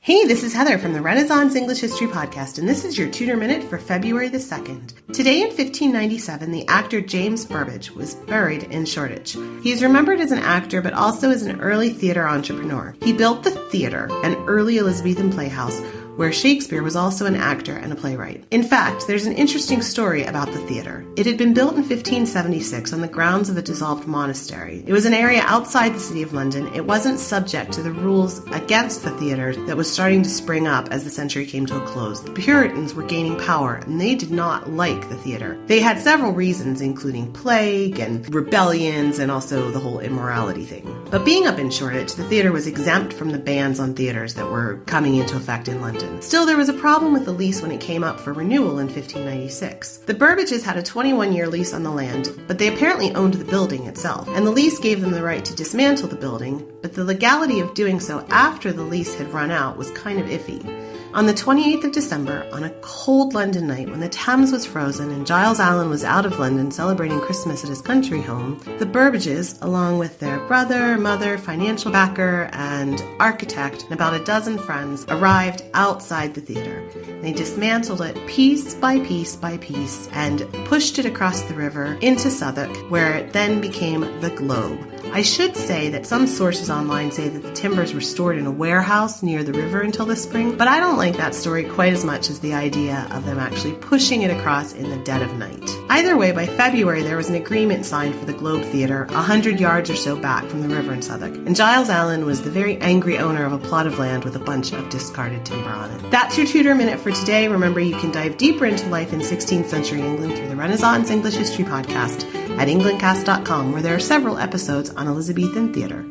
Hey, this is Heather from the Renaissance English History Podcast, and this is your Tudor Minute for February the 2nd. Today in 1597, the actor James Burbage was buried in Shoreditch. He is remembered as an actor, but also as an early theatre entrepreneur. He built the Theatre, an early Elizabethan playhouse, where Shakespeare was also an actor and a playwright. In fact, there's an interesting story about the theatre. It had been built in 1576 on the grounds of a dissolved monastery. It was an area outside the city of London. It wasn't subject to the rules against the theatre that was starting to spring up as the century came to a close. The Puritans were gaining power, and they did not like the theatre. They had several reasons, including plague and rebellions and also the whole immorality thing. But being up in Shoreditch, the theatre was exempt from the bans on theatres that were coming into effect in London. Still, there was a problem with the lease when it came up for renewal in 1596. The Burbages had a 21-year lease on the land, but they apparently owned the building itself, and the lease gave them the right to dismantle the building, but the legality of doing so after the lease had run out was kind of iffy. On the 28th of December, on a cold London night when the Thames was frozen and Giles Allen was out of London celebrating Christmas at his country home, the Burbages, along with their brother, mother, financial backer, and architect, and about a dozen friends, arrived outside the theatre. They dismantled it piece by piece by piece and pushed it across the river into Southwark, where it then became the Globe. I should say that some sources online say that the timbers were stored in a warehouse near the river until the spring, but I don't like that story quite as much as the idea of them actually pushing it across in the dead of night. Either way, by February there was an agreement signed for the Globe Theatre 100 yards or so back from the river in Southwark, and Giles Allen was the very angry owner of a plot of land with a bunch of discarded timber on it. That's your Tudor Minute for today. Remember, you can dive deeper into life in 16th century England through the Renaissance English History Podcast at englandcast.com, where there are several episodes on Elizabethan theatre.